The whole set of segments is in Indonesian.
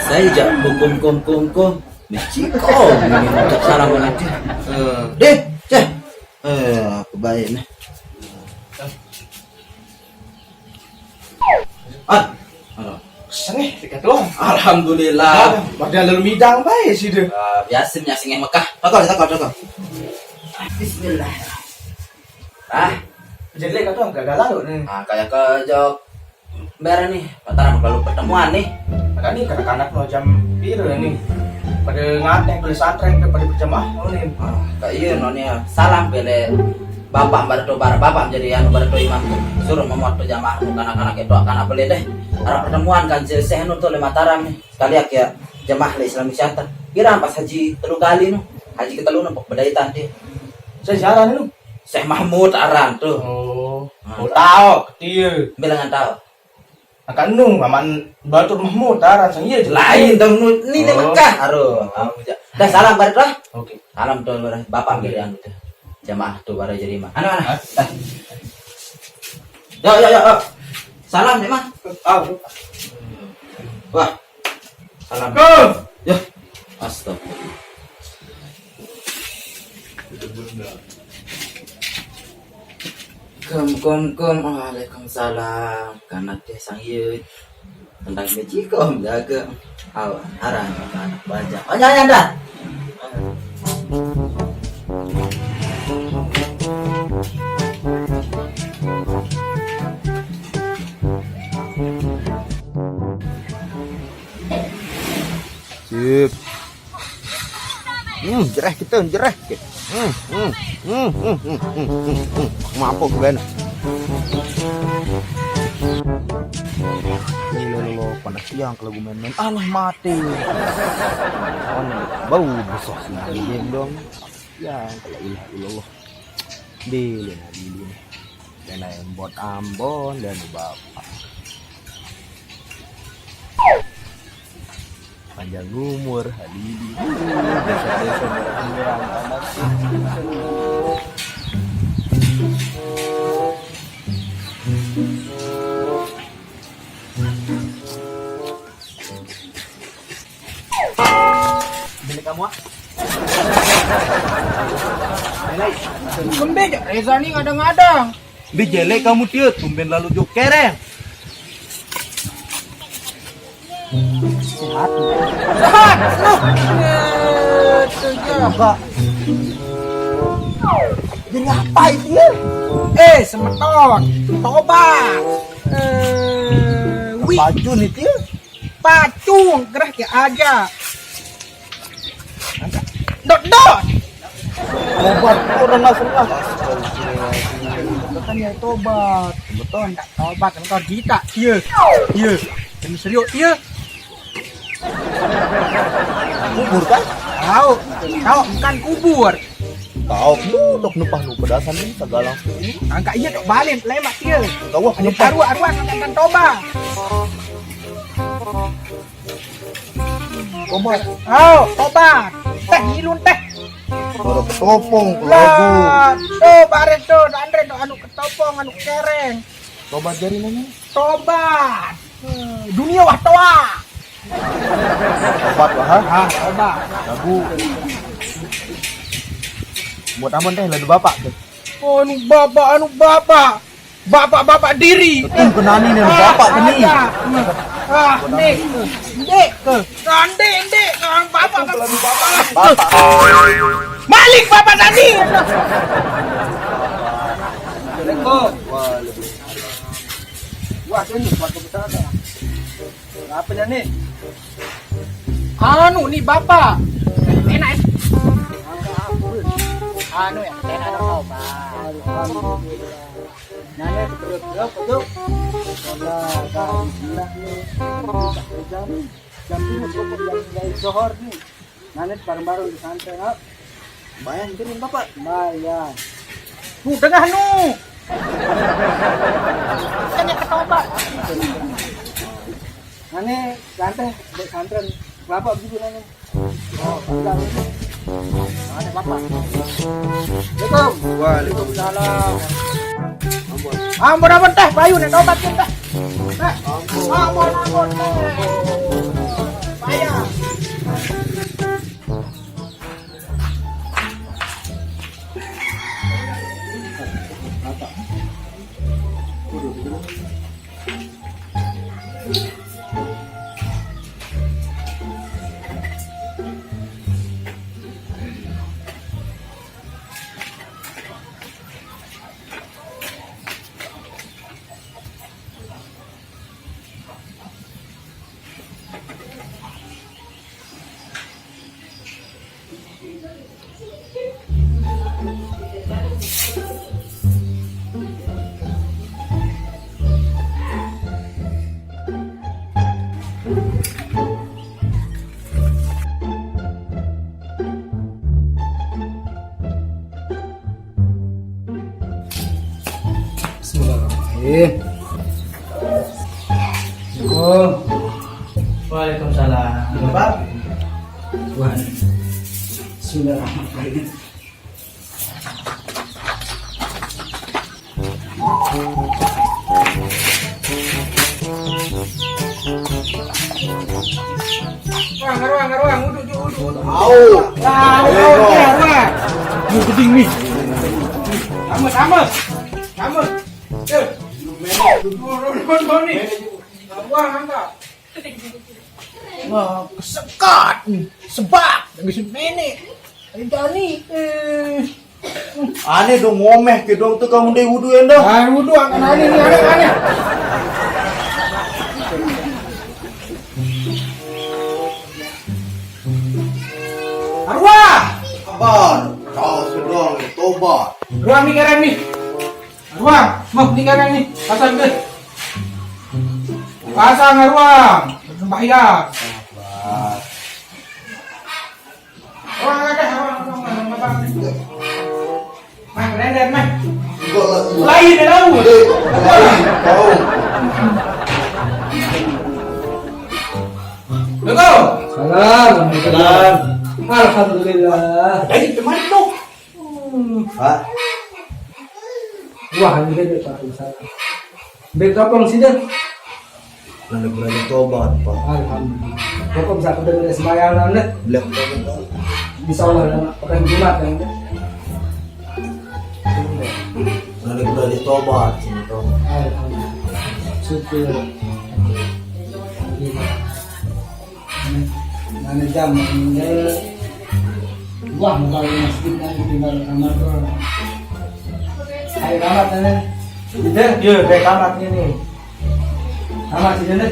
saya jak kum. Meciko, ini untuk salam aja. Deh, ceh. Apa baik nih? Seneh, dekat doang. Alhamdulillah. Padahal lalu midang baik sih deh. Biasanya singeh Mekah. Takut. Bismillah. Jadi kata doang gak lalu nih. Kayak ke jok merah nih. Mataram kalau pertemuan nih. Maka nih anak-anak mau jam biru nih. Pada ngateh boleh santren pada berjamaah nih. Kayak iya nonya salam bele bapak bapak jadi anu bardo imam tuh suruh memuat jamaah tuh anak-anak itu akan apa deh arah pertemuan kan sehen tuh le Mataram nih sekali ya jamaah le Islamic Center kira pas haji telu kali nu haji ketelu nu bedai tadi Saya siaran lu. Syekh Mahmud aran tuh Tahu kecil. bilangan tahu Akan nung aman Batur Mahmud taran sang iya lain dong ini di Mekah aduh dah salam bardo Oke. salam tuh bapak beli anu tuh jamaah tuh bara jadi mah ana yo salam nih mah wah salam yo astagfirullah kum waalaikumsalam karena teh sang yeut tentang bejikom jaga arah anak baca nyanyi dah Sip. Jereh kita. Mampu ben. Ini lo panas siang kalau gue main-main alah mati. Bau besar sih dong. Ya kalau ilah. Dilin. Dan yang buat Ambon dan bapak. Panjang umur Halili desa-desa berang anak Beli kamu Kembe Reza nih ngadang-ngadang. Bijele kamu tiut tumben lalu jok keren. Sehat. Enggak. Jadi apa itu ya? Semeton. Tobat. Pacun itu ya? Pacung. Gerah ke aja. Dot. Obat orang langsung lah. Katanya tobat. Betul enggak tobat. Entar kita. Iya. Ini serius. Iya. Kubur kan? Tahu bukan kubur. Tahu dok numpah nu pedasan ini segala. Angka iya dok balik lemak dia. Kau Ini arwah akan tobat. Obat. Tobat. Teh ngilun teh. Baru ketopong lagu. Lah, tuh bare tuh Andre tuh anu ketopong anu kereng. Tobat dari mana? Tobat. Dunia wah toa. Obat lah ha? Tobat. Lagu. Buat aman teh ladu bapak tuh. Anu bapak. Bapak diri. Betul kenani nih bapak ini. Ndek ke. Ndek, bapak. Bapak. Malik bapak tadi. Wah, ini buat besar. Apa nih? Anu nih bapak. Enak. Anu ya, enak dong bapak. Nanya berapa tuh? Jam ini cukup yang Johor nih. Nanya bareng-bareng di santai nak. Bayang kirim bapak. Bayar. Tengah nu. Kan yang ketobat. Nanya santai di santren. Berapa begitu nanya? Oh, bilang ini. Nanya bapak. Assalamualaikum. Waalaikumsalam. Ampun teh, bayu nek obat kita. Ampun teh. Bapak. Wah. Bismillahirrahmanirrahim. Ruang, udah. Au. Ruang. Ini geding nih. Sama. Duduk nih. Ruang angkat. Wah, kesekat nih. Sebab, enggak bisa nenek. Ini. Aneh dong ngomeh ke dong tuh kamu deh wudu endo. Wudu angkat aneh nih, aneh. Arwah! Kabar, kau sedang tobat. Ruang nih sekarang nih. Ruang, mau nih sekarang nih. Pasang deh. Pasang ruang. Sembahyang. Ruang ada, ruang. Mah, render mah. Lain dah tahu. Kau. Go. Salam. Alhamdulillah. Dari teman tu. Hah? Wah, ini dia Pak. Salam. Baik tolong sini. Berani tobat, Pak. Alhamdulillah. Bapak bisa kedengar sembahyang anda. Bilang tobat. Bisa Allah akan Jumat kan. Berani tobat, sini toh. Alhamdulillah. Syukur. Mana jam meninggal. Wah, mau balik masjid kan tinggal kamar tuh. Ayo kamar sana. Iya, kayak kamar ini. Kamar sini deh.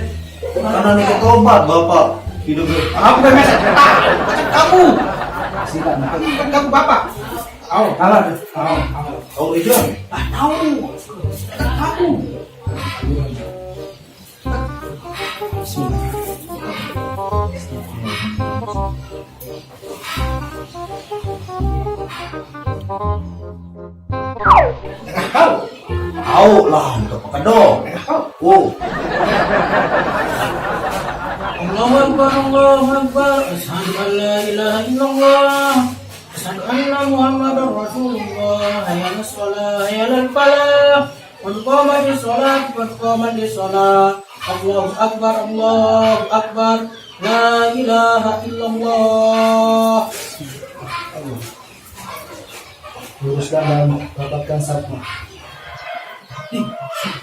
Karena nih tobat, Bapak. Hidup Aku dah mesej. Kamu. Silakan. Kan kamu bapak. Au, Kamar. kau itu. tahu. Aku. Kau lah, untuk apa dong? Oh, Allahu Akbar. Asyhadu an la ilaha illallah. Asyhadu anna Muhammadar Rasulullah. Hayya 'alas shalah, hayya 'alal falah. Qad qamatis shalah. Allahu Akbar. La ilaha illallah. Luruskan dan dapatkan satma.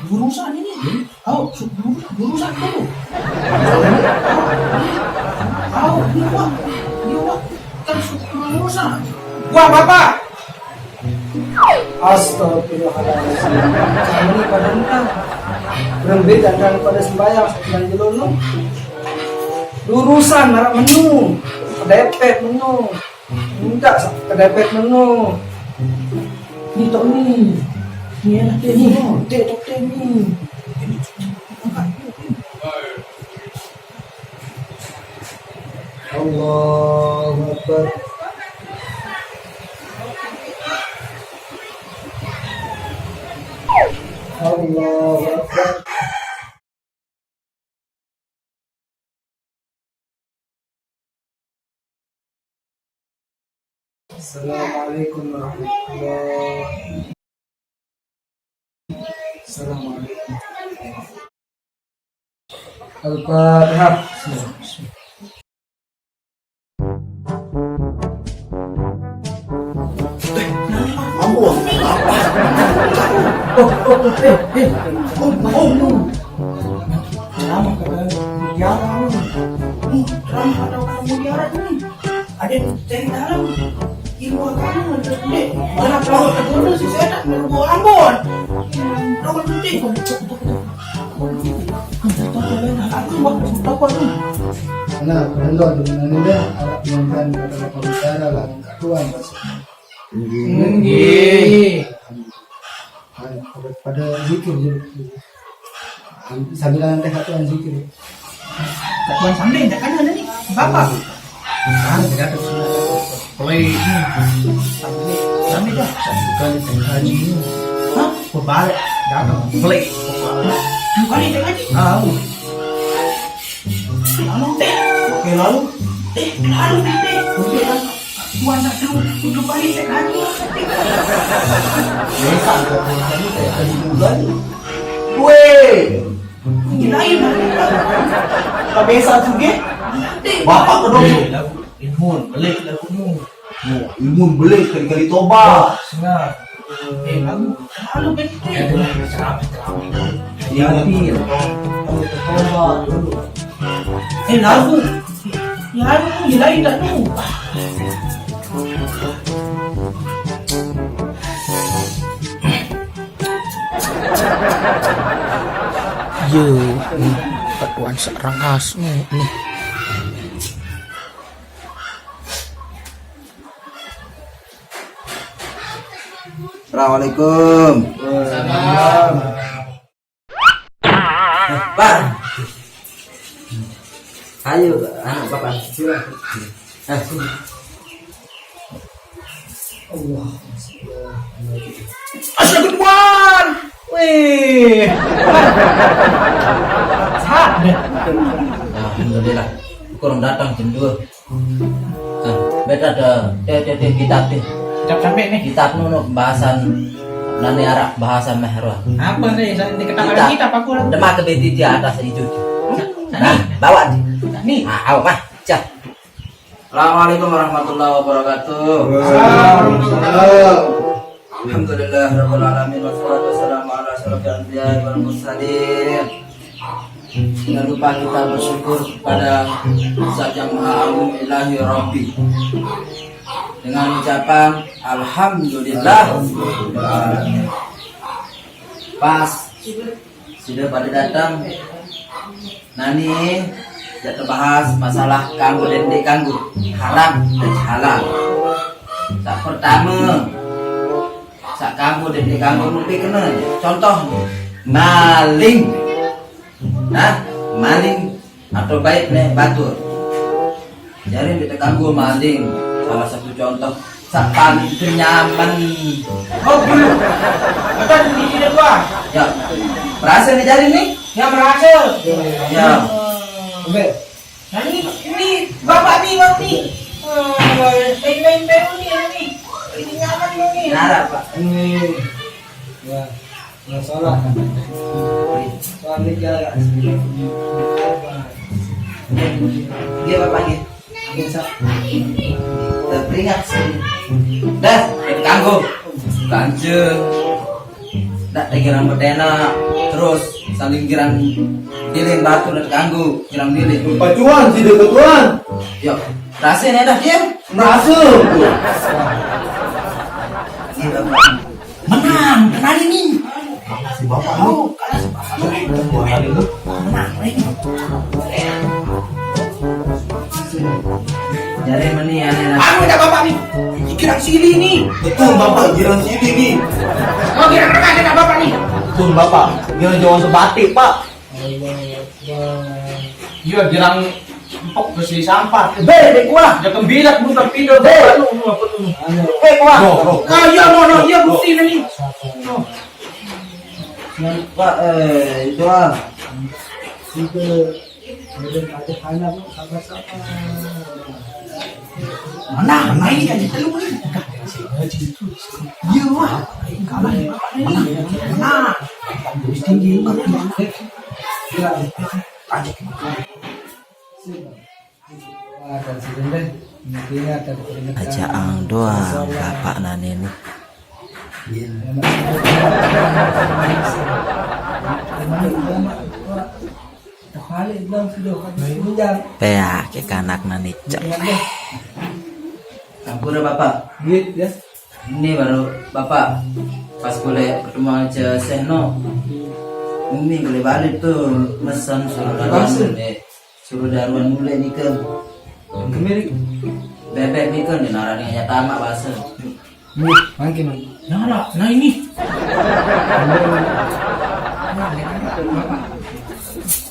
Jurusan ini. Jurusan dulu. Ini Pak. Kan jurusan. Wah, Bapak. Astagfirullahaladzim. Kami pada entah berbeda daripada sembahyang dan jelono. Lurusan arah menu, kedepet menu, minta kedepet menu. Ini tok nih, ini enak deh nih, tok nih. Allahu Akbar. Allahu Akbar. Assalamualaikum warahmatullahi. Assalamualaikum. Al-Fatihah. Ceramah kata mutiara nih. Ceramah ada kata mutiara nih. Ada yang cari dalam ilmu agama gede. Mana pelaut tergoda si setan dari bawah Ambon. Double penting. Aku apa tuh? Nah, kalau dengan ini alat mengan adalah pembicara lawan katuan. Pada zikir sambil nanti katuan zikir. Katuan sambil tak kan ada nih. Bapak. Kan tidak ada play ini. Sambil dah. Kali haji ini. Hah? Berbalik. Datang play. Kali haji. Tahu. Lalu teh. Oke lalu. Lalu deh. Tuan nak tahu untuk balik saya lagi. Biasa tadi kayak tadi bulan. Weh. Lain Tak biasa juga. Bapak kedua. Ilmun balik lagumu. Ilmun balik kali-kali tobat. Senang. lalu betul. Hati-hati. Kamu tobat dulu. Lalu. Ya, lain tak tahu. Yo, ketuan seorang asmu nih. Assalamualaikum. Pak. Ayo, anak Bapak. Assalamualaikum Tuan. Wih. Sehat deh. Alhamdulillah. Kurang datang jam 2. Beta ada kitab deh. Udah sampai nih. Kitab nuno pembahasan nani Arab bahasa Mehrah. Apa nih? Di ketahuan kita apa kurang? Demak ke beti di atas itu. Nah, bawa Nih. aw mah, cak. Assalamualaikum warahmatullahi wabarakatuh. Alhamdulillah rabbil alamin wassalatu wassalamu ala asyrofil anbiya'i wal mursalin. Jangan lupa kita bersyukur kepada Zat yang Maha Agung Ilahi Rabbi dengan ucapan alhamdulillah. Pas sudah pada datang nani kita bahas masalah kanggo dan dekanggo, haram dan halal. Sak pertama sak kanggo dan dekanggo mesti kena contoh maling. Nah, maling atau baik nih batur. Jadi kita kanggo maling salah satu contoh sak paling nyaman. Oh, dulu. Apa di sini Tuan? Ya, berhasil nih jari nih? Ya berhasil. Ya. Oke. Nah ini bapak nih bang nih. Main baru nih. Ini nyaman nih. Nara Pak. Ini ya masalah soalnya jarak Dia Bapak nih. bisa Teringat sih. Dah, kanggo. Kanjeng. Dak kirang bedena terus saling kirang dilin batu dan kanggo kirang dilin. pacuan sih deket tuan Yuk, rasanya dah Kim. berhasil Iya, Bapak. Menang, kenali nih. si bapak lu Menang ini. Jadi meni aneh. Aku udah bapak nih. Kira sili nih. betul bapak girang sini nih Oh kira ada bapak nih. betul bapak girang jawa sebatik pak Iya girang empok bersih sampah. Be, kuah. Ya kembilat bukan pindah bapak lu apa tuh? Kuah. Ah iya no iya bukti nih. Pak, itu ah. Mana ini kan itu nih. Iya wah. Kalah mana? Tinggi Aja ang doang bapak nani nih. Pea ke kanak nani cek. Ampun bapak. Ini baru bapak pas boleh ketemu aja Seno. Umi boleh balik tuh mesen suruh daruan mulai nikah. kemirik Bebek nikah di naraninya tamak bahasa. makin Nah ini.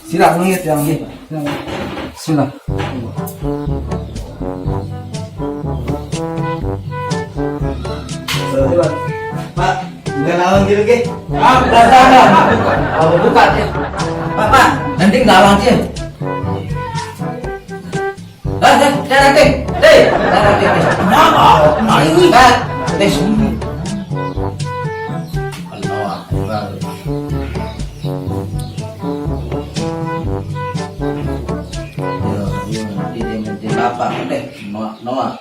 silap ngeliat yang ini silap Pak, udah lawan gitu ke buka ya. Pak, nanti nggak aja. Nah ini Bapak deh, Noah.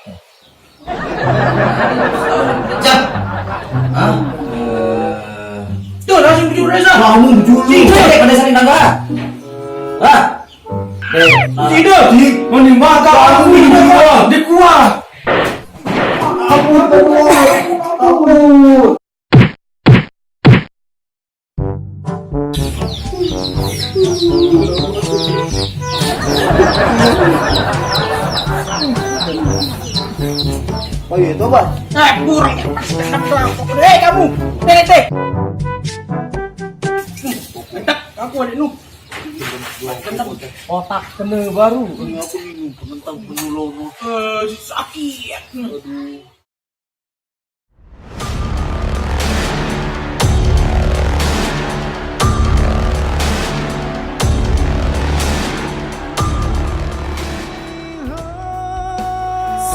tuh langsung bujur Reza. Kamu juli. Pada saling tangga. Ah. Tidak di menimba kamu di kuah. Ampun. Oh iya, coba. Kurang. Hei kamu, teh. Aku ada nu. Otak kena baru. Sakit.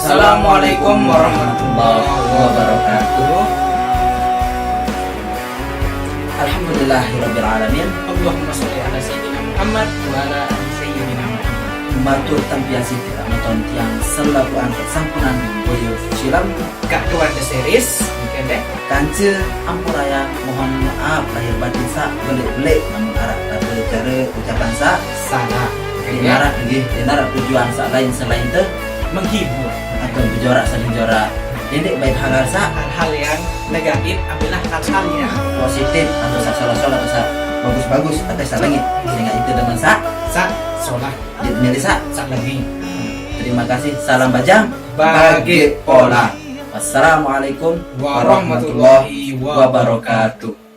Assalamualaikum warahmatullahi wabarakatuh. Alhamdulillahirabbil alamin. Allahumma sholli ala sayyidina Muhammad wa ala ali sayyidina Muhammad. Matur tampiasi tidak nonton tiang selaku angkat sampunan boyo silam Kak keluar the series, mungkin deh. kance ampuraya mohon maaf lahir batin sa belik-belik namun arah tata cara ucapan sa Salah. dinara tujuan sa lain selain itu Menghibur atau berjorak saling jorak dedek baik halal sa hal-hal yang negatif, ambillah hal-hal yang positif atau sa salah-salah atau sa bagus-bagus atau sa langit sehingga itu dengan sa sholat milih sa lagi. terima kasih salam bajang Bagi pola. Wassalamualaikum warahmatullahi wabarakatuh.